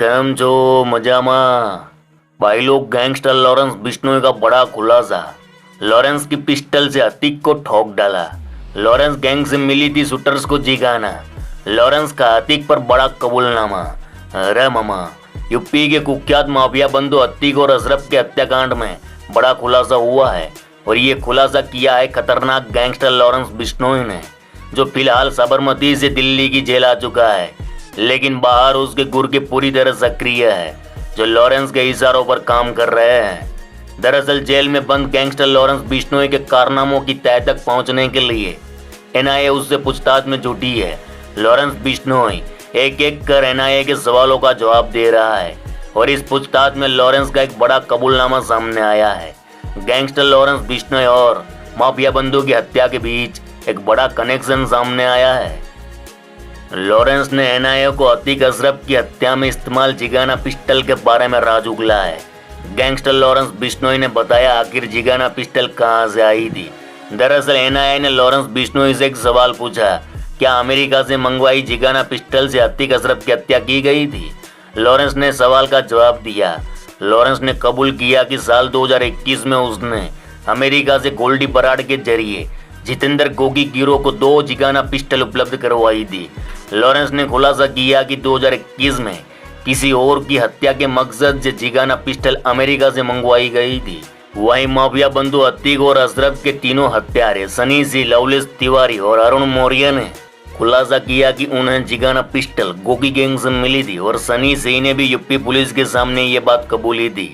કેમ છો મજામાં? भाई लोग, गैंगस्टर लॉरेंस बिश्नोई का बड़ा खुलासा। लॉरेंस की पिस्टल से अतीक को ठोक डाला। लॉरेंस गैंग से मिली थी शूटर्स को जिगाना। लॉरेंस का अतीक पर बड़ा कबूलनामा। अरे मामा, यूपी के कुख्यात माफिया बंधु अतीक और अशरफ के हत्याकांड में बड़ा खुलासा हुआ है और ये खुलासा किया है खतरनाक गैंगस्टर लॉरेंस बिश्नोई ने, जो फिलहाल साबरमती से दिल्ली की जेल आ चुका है, लेकिन बाहर उसके गुर्गे पूरी तरह सक्रिय है, जो लॉरेंस के इशारों पर काम कर रहे हैं। दरअसल जेल में बंद गैंगस्टर लॉरेंस बिश्नोई के कारनामों की तह तक पहुंचने के लिए एनआईए उससे पूछताछ में जुटी है। लॉरेंस बिश्नोई एक एक कर एनआईए के सवालों का जवाब दे रहा है और इस पूछताछ में लॉरेंस का एक बड़ा कबूलनामा सामने आया है। गैंगस्टर लॉरेंस बिश्नोई और माफिया बंधु की हत्या के बीच एक बड़ा कनेक्शन सामने आया है। लॉरेंस ने एनआईए को अतीक अशरफ की हत्या में इस्तेमाल जिगाना पिस्टल के बारे में राज उगला है। गैंगस्टर लॉरेंस बिश्नोई ने बताया आखिर जिगाना पिस्टल कहां से आई थी। दरअसल एनआईए ने लॉरेंस बिश्नोई से एक सवाल पूछा, क्या अमेरिका से मंगवाई जिगाना पिस्टल से अतीक अशरफ की हत्या की गई थी? लॉरेंस ने सवाल का जवाब दिया। लॉरेंस ने कबूल किया कि साल 2021 में उसने अमेरिका से गोल्डी बराड के जरिए जितेंद्र गोगी गिरोह को 2 जिगाना पिस्टल उपलब्ध करवाई थी। लॉरेंस ने खुलासा किया कि 2021 में किसी और की हत्या के मकसद से जिगाना पिस्टल अमेरिका से मंगवाई गई थी। वहीं माफिया बंधु अतीक और अशरफ के तीनों हत्यारे सनी सिंह, लवलेश तिवारी और अरुण मौर्य ने खुलासा किया कि उन्हें जिगाना पिस्टल गोगी गैंग से मिली थी और सनी सिंह ने भी यूपी पुलिस के सामने ये बात कबूली थी।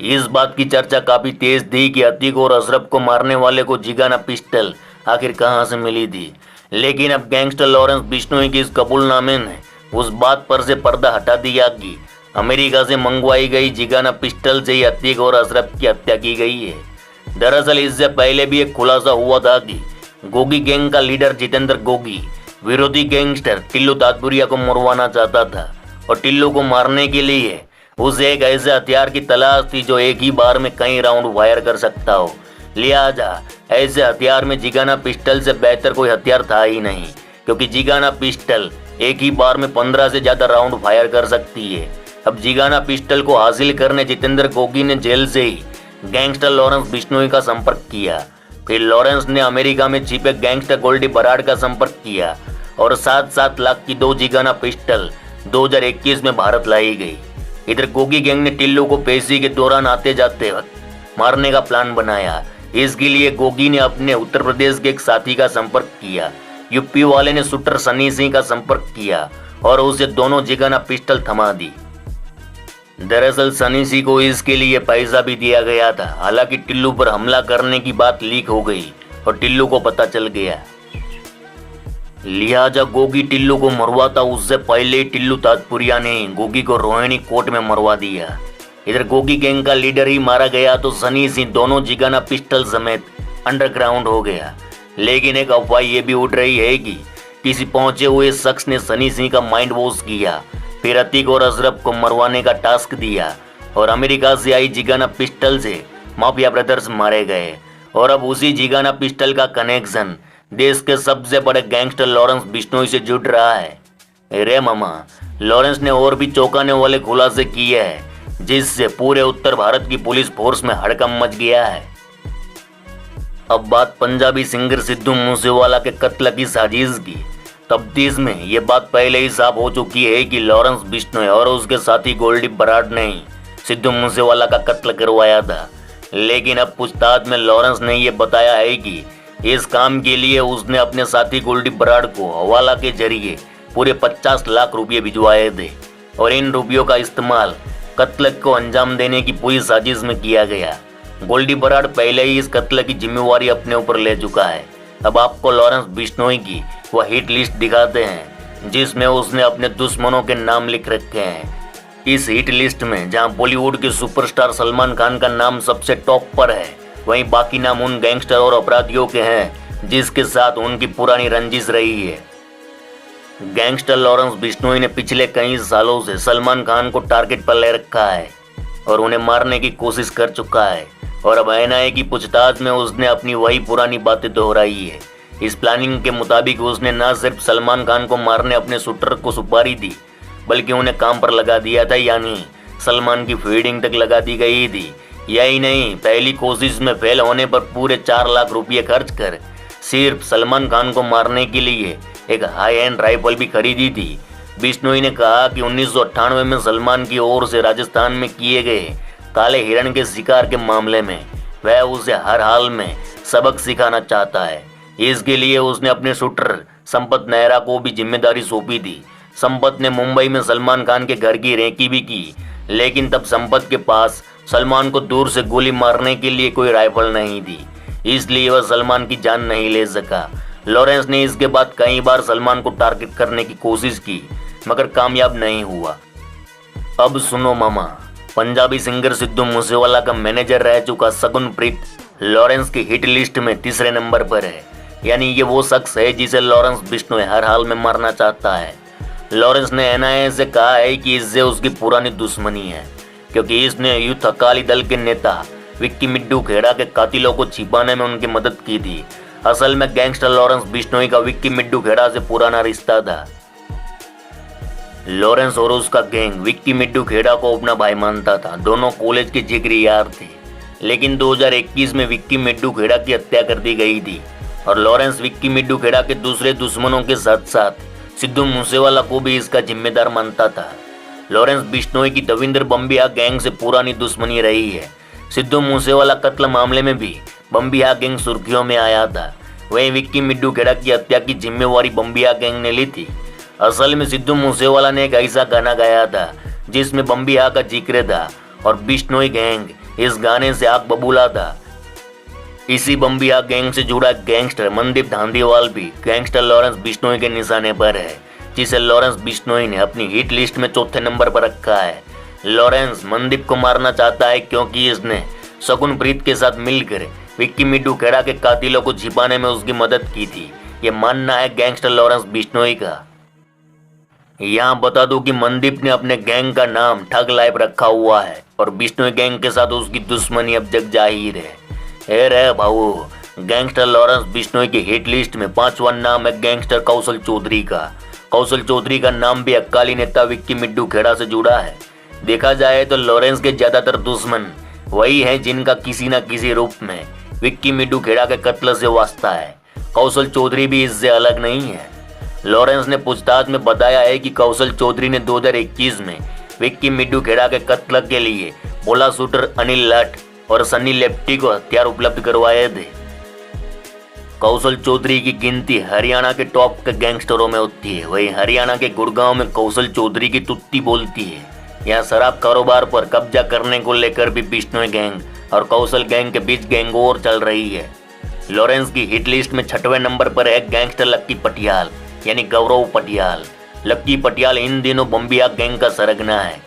इस बात की चर्चा काफी तेज थी कि अतीक और अशरफ को मारने वाले को जिगाना पिस्टल आखिर कहां से मिली थी, लेकिन अब गैंगस्टर लॉरेंस बिश्नोई के इस कबूलनामे ने उस बात पर से पर्दा हटा दिया कि अमेरिका से मंगवाई गई जिगाना पिस्टल से ही अतीक और अशरफ की हत्या की गई है। दरअसल इससे पहले भी एक खुलासा हुआ था कि गोगी गैंग का लीडर जितेंद्र गोगी विरोधी गैंगस्टर टिल्लू तात्पुरिया को मरवाना चाहता था और टिल्लू को मारने के लिए उसे एक ऐसे हथियार की तलाश थी जो एक ही बार में कई राउंड फायर कर सकता हो। लिहाजा ऐसे हथियार में जिगाना पिस्टल से बेहतर कोई हथियार था ही नहीं, क्योंकि जिगाना पिस्टल एक ही बार में 15 से ज्यादा राउंड फायर कर सकती है। अब जिगाना पिस्टल को हासिल करने जितेंद्र गोगी ने जेल से ही गैंगस्टर लॉरेंस बिश्नोई का संपर्क किया। फिर लॉरेंस ने अमेरिका में छिपे गैंगस्टर गोल्डी बराड का संपर्क किया और 7-7 लाख की 2 जिगाना पिस्टल 2021 में भारत लाई गई। इधर गोगी गैंग ने टिल्लू को पेशी के दौरान आते जाते वक्त मारने का प्लान बनाया। इसके लिए गोगी ने अपने उत्तर प्रदेश के एक साथी का संपर्क किया। यूपी वाले ने शूटर सनी सिंह का संपर्क किया और उसे दोनों जिगाना पिस्टल थमा दी। दरअसल सनी सिंह को इसके लिए पैसा भी दिया गया था। हालांकि टिल्लू पर हमला करने की बात लीक हो गई और टिल्लू को पता चल गया। लिहाजा गोगी टिल्लू को मरवाता उससे पहले ही टिल्लू तात्पुरिया ने गोगी को रोहिणी कोर्ट में मरवा दिया। इधर गोगी गैंग का लीडर ही मारा गया तो सनी सिंह दोनों जिगाना पिस्टल समेत अंडरग्राउंड हो गया। लेकिन एक अफवाह ये भी उड़ रही है कि किसी पहुंचे हुए शख्स ने सनी सिंह का माइंड वॉश किया, फिर अतीक और अशरफ को मरवाने का टास्क दिया और अमेरिका से आई जिगाना पिस्टल से माफिया ब्रदर्स मारे गए। और अब उसी जिगाना पिस्टल का कनेक्शन देश के सबसे बड़े गैंगस्टर लॉरेंस बिश्नोई से जुड़ रहा है। अरे मामा, लॉरेंस ने और भी चौंकाने वाले खुलासे किए हैं जिससे पूरे उत्तर भारत की पुलिस फोर्स में हड़कंप मच गया है। अब बात पंजाबी सिंगर सिद्धू मूसेवाला के कत्ल की साजिश की। तफ्तीश में ये बात पहले ही साफ हो चुकी है कि लॉरेंस बिश्नोई और उसके साथी गोल्डी बराड ने ही सिद्धू मूसेवाला का कत्ल करवाया था। लेकिन अब पूछताछ में लॉरेंस ने यह बताया है कि इस काम के लिए उसने अपने साथी गोल्डी बराड को हवाला के जरिए पूरे 50 लाख रुपये भिजवाए थे और इन रुपयों का इस्तेमाल कत्ल को अंजाम देने की पूरी साजिश में किया गया। गोल्डी बराड पहले ही इस कत्ल की जिम्मेवारी अपने ऊपर ले चुका है। अब आपको लॉरेंस बिश्नोई की वह हिट लिस्ट दिखाते हैं जिसमें उसने अपने दुश्मनों के नाम लिख रखे हैं। इस हिट लिस्ट में जहां बॉलीवुड के सुपरस्टार सलमान खान का नाम सबसे टॉप पर है, वहीं बाकी नाम उन गैंगस्टर और अपराधियों के हैं जिसके साथ उनकी पुरानी रंजिश रही है। गैंगस्टर लॉरेंस बिश्नोई ने पिछले कई सालों से सलमान खान को टारगेट पर ले रखा है और उन्हें मारने की कोशिश कर चुका है और अब एनआईए की पूछताछ में उसने अपनी वही पुरानी बातें दोहराई है। इस प्लानिंग के मुताबिक उसने न सिर्फ सलमान खान को मारने अपने शूटर को सुपारी दी, बल्कि उन्हें काम पर लगा दिया था, यानी सलमान की फीडिंग तक लगा दी गई थी। यही नहीं, पहली कोशिश में फेल होने पर पूरे 4 लाख रुपये खर्च कर सिर्फ सलमान खान को मारने के लिए एक हाई एंड राइफल भी खरीदी थी। बिश्नोई ने कहा कि 1998 में सलमान की ओर से राजस्थान में किए गए काले हिरण के शिकार के मामले में वह उसे हर हाल में सबक सिखाना चाहता है। इसके लिए उसने अपने शूटर संपत नेहरा को भी जिम्मेदारी सौंपी थी। संपत ने मुंबई में सलमान खान के घर की रेकी भी की, लेकिन तब संपत के पास सलमान को दूर से गोली मारने के लिए कोई राइफल नहीं थी, इसलिए वह सलमान की जान नहीं ले सका। लॉरेंस ने इसके बाद कई बार सलमान को टारगेट करने की कोशिश की, मगर कामयाब नहीं हुआ। अब सुनो मामा, पंजाबी सिंगर सिद्धू मूसेवाला का मैनेजर रह चुका शगुनप्रीत लॉरेंस की हिट लिस्ट में तीसरे नंबर पर है। यानी ये वो शख्स है जिसे लॉरेंस बिश्नोई हर हाल में मारना चाहता है। लॉरेंस ने एनआईए से कहा है कि इससे उसकी पुरानी दुश्मनी है, क्योंकि इसने यूथ अकाली दल के नेता विक्की मिड्डू खेड़ा के कातिलों को छिपाने में उनकी मदद की थी। असल में गैंगस्टर लॉरेंस बिश्नोई का विक्की मिड्डू खेड़ा से पुराना रिश्ता था। लॉरेंस और उसका गैंग विक्की मिड्डू खेड़ा को अपना भाई मानता था। दोनों कॉलेज के जिगरी यार थे, लेकिन 2021 में विक्की मिड्डू खेड़ा की हत्या कर दी गई थी और लॉरेंस विक्की मिड्डू खेड़ा के दूसरे दुश्मनों के साथ साथ सिद्धू मूसेवाला को भी इसका जिम्मेदार मानता था। लॉरेंस बिश्नोई की दविंदर बम्बिया गैंग से पुरानी दुश्मनी रही है। सिद्धू मूसेवाला कत्ल मामले में भी बम्बिया गैंग सुर्खियों में आया था। वहीं विक्की मिड्डू खेड़ा की हत्या की जिम्मेवारी बम्बिया गैंग ने ली थी। असल में सिद्धू मूसेवाला ने एक ऐसा गाना गाया था जिसमें बम्बिया का जिक्र था और बिश्नोई गैंग इस गाने से आग बबूला था। इसी बम्बिया गैंग से जुड़ा गैंगस्टर मनदीप धांधीवाल भी गैंगस्टर लॉरेंस बिश्नोई के निशाने पर है, जिसे लॉरेंस बिश्नोई ने अपनी हिट लिस्ट में चौथे नंबर पर रखा है। लॉरेंस मनदीप को मारना चाहता है क्योंकि इसने शगुनप्रीत के साथ मिलकर विक्की मिड्डू खेड़ा के कातिलों को छिपाने में उसकी मदद की थी। ये मानना है गैंगस्टर लॉरेंस बिश्नोई का। यहाँ बता दूं कि मनदीप ने अपने गैंग का नाम ठग लाइफ रखा हुआ है और बिश्नोई गैंग के साथ उसकी दुश्मनी अब जग जाहिर है। रे भाऊ, गैंगस्टर लॉरेंस बिश्नोई की हिट लिस्ट में 5वां नाम है गैंगस्टर कौशल चौधरी का। कौशल चौधरी का नाम भी अकाली नेता विक्की मिड्डू खेड़ा से जुड़ा है। देखा जाए तो लॉरेंस के ज्यादातर दुश्मन वही हैं जिनका किसी न किसी रूप में विक्की मिड्डू खेड़ा के कत्ल से वास्ता है। कौशल चौधरी भी इससे अलग नहीं है। लॉरेंस ने पूछताछ में बताया है कि कौशल चौधरी ने 2021 में विक्की मिड्डू खेड़ा के कत्ल के लिए भोला शूटर अनिल लट और सनी लेप्टी को हथियार उपलब्ध करवाए थे। कौशल चौधरी की गिनती हरियाणा के टॉप के गैंगस्टरों में होती है। वहीं हरियाणा के गुड़गांव में कौशल चौधरी की तुत्ती बोलती है। यहाँ शराब कारोबार पर कब्जा करने को लेकर भी बिश्नोई गैंग और कौशल गैंग के बीच गैंगवॉर चल रही है। लॉरेंस की हिट लिस्ट में 6वें नंबर पर है गैंगस्टर लक्की पटियाल, यानी गौरव पटियाल। लक्की पटियाल इन दिनों बम्बिया गैंग का सरगना है,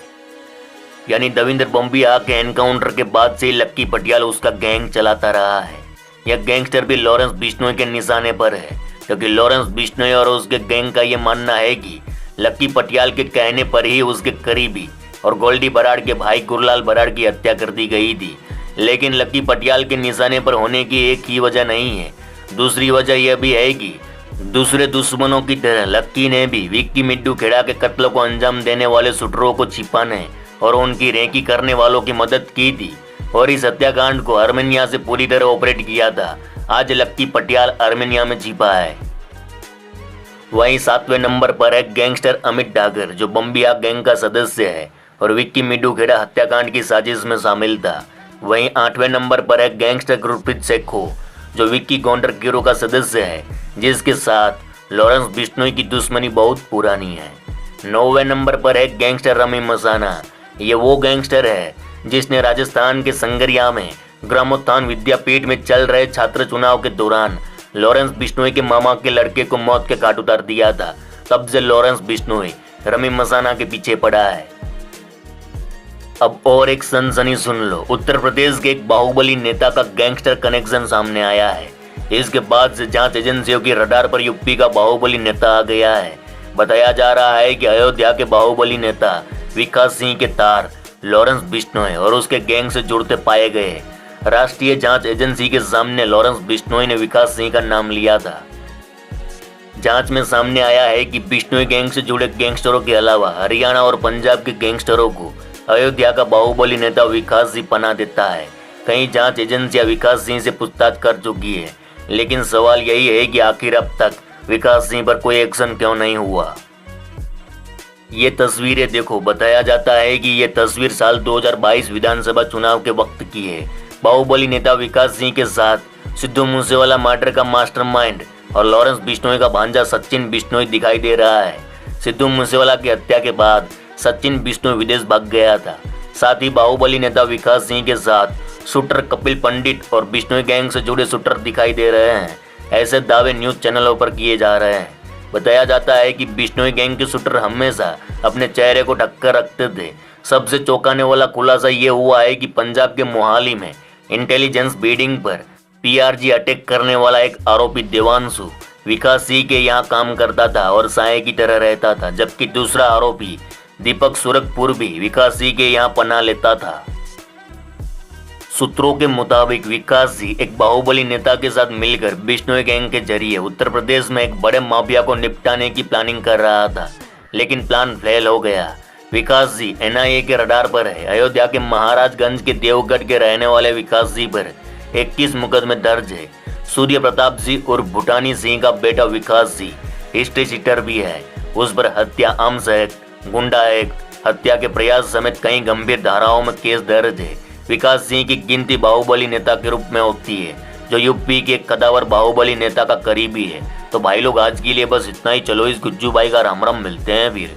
यानी दविंदर बम्बिया के एनकाउंटर के बाद से लक्की पटियाल उसका गैंग चलाता रहा है। यह गैंगस्टर भी लॉरेंस बिश्नोई के निशाने पर है, क्योंकि लॉरेंस बिश्नोई और उसके गैंग का ये मानना है कि लक्की पटियाल के कहने पर ही उसके करीबी और गोल्डी बराड़ के भाई गुरलाल बराड़ की हत्या कर दी गई थी। लेकिन लक्की पटियाल के निशाने पर होने की एक ही वजह नहीं है, दूसरी वजह यह भी है कि दूसरे दुश्मनों की तरह लक्की ने भी विक्की मिड्डू खेड़ा के कत्ल को अंजाम देने वाले शूटरों को छिपाने और उनकी रेकी करने वालों की मदद की थी और इस हत्याकांड को आर्मेनिया से पूरी तरह ऑपरेट किया था। आज लक्की पटियाल आर्मेनिया में छिपा है। वहीं 7वें नंबर पर है गैंगस्टर अमित डागर, जो बम्बिया गैंग का सदस्य है और विक्की मिड्डू खेड़ा हत्याकांड की साजिश में शामिल था। वहीं 8वें नंबर पर है गैंगस्टर गुरप्रीत सेखो, जो विक्की गौंडर गिरोह का सदस्य है, जिसके साथ लॉरेंस बिश्नोई की दुश्मनी बहुत पुरानी है। 9वें नंबर पर है गैंगस्टर रमी मसाना। ये वो गैंगस्टर है जिसने राजस्थान के संगरिया में ग्रामोत्थान विद्यापीठ में चल रहे छात्र चुनाव के दौरान लॉरेंस बिश्नोई के मामा के लड़के को मौत के घाट उतार दिया था। तब से लॉरेंस बिश्नोई रमी मसाना के पीछे पड़ा है। अब और एक सनसनी सुन लो। उत्तर प्रदेश के एक बाहुबली नेता का गैंगस्टर कनेक्शन सामने आया है। इसके बाद से जांच एजेंसियों की रडार पर यूपी का बाहुबली नेता आ गया है। बताया जा रहा है कि अयोध्या के बाहुबली नेता विकास सिंह के तार लॉरेंस बिश्नोई और उसके गैंग से जुड़ते पाए गए। राष्ट्रीय जांच एजेंसी के सामने लॉरेंस बिश्नोई ने विकास सिंह का नाम लिया था। जांच में सामने आया है कि बिश्नोई गैंग से जुड़े गैंगस्टरों के अलावा हरियाणा और पंजाब के गैंगस्टरों को अयोध्या का बाहुबली नेता विकास सिंह पनाह देता है। कई जांच एजेंसियां विकास सिंह से पूछताछ कर चुकी है, लेकिन सवाल यही है कि आखिर अब तक विकास सिंह पर कोई एक्शन क्यों नहीं हुआ। ये तस्वीरें देखो। बताया जाता है कि ये तस्वीर साल 2022 विधानसभा चुनाव के वक्त की है। बाहुबली नेता विकास सिंह के साथ सिद्धू मूसेवाला मर्डर का मास्टरमाइंड और लॉरेंस बिश्नोई का भांजा सचिन बिश्नोई दिखाई दे रहा है। सिद्धू मूसेवाला की हत्या के बाद सचिन बिश्नोई विदेश भाग गया था। साथ ही बाहुबली नेता विकास सिंह के साथ शूटर कपिल पंडित और बिश्नोई गैंग से जुड़े शूटर दिखाई दे रहे हैं। ऐसे दावे न्यूज चैनलों पर किए जा रहे हैं। बताया जाता है कि बिश्नोई गैंग के शूटर हमेशा अपने चेहरे को ढककर रखते थे। सबसे चौंकाने वाला खुलासा ये हुआ है कि पंजाब के मोहाली में इंटेलिजेंस बीडिंग पर पीआरजी अटैक करने वाला एक आरोपी देवांशु विकास सिंह के यहाँ काम करता था और साये की तरह रहता था, जबकि दूसरा आरोपी दीपक सुरखपुर भी विकास सिंह के यहाँ पनाह लेता था। सूत्रों के मुताबिक विकास सिंह एक बाहुबली नेता के साथ मिलकर बिश्नोई गैंग के जरिए उत्तर प्रदेश में एक बड़े माफिया को निपटाने की प्लानिंग कर रहा था, लेकिन प्लान फेल हो गया। विकास सिंह एनआईए के रडार पर है। अयोध्या के महाराजगंज के देवगढ़ के रहने वाले विकास सिंह पर 21 मुकदमे दर्ज है। सूर्य प्रताप सिंह और भूटानी सिंह का बेटा विकास सिंह हिस्ट्री शीटर भी है। उस पर हत्या, आर्म्स एक्ट, गुंडा एक्ट, हत्या के प्रयास समेत कई गंभीर धाराओं में केस दर्ज है। विकास सिंह की गिनती बाहुबली नेता के रूप में होती है, जो यूपी के कदावर बाहुबली नेता का करीबी है। तो भाई लोग आज के लिए बस इतना ही। चलो इस गुज्जू भाई का राम राम, मिलते हैं फिर।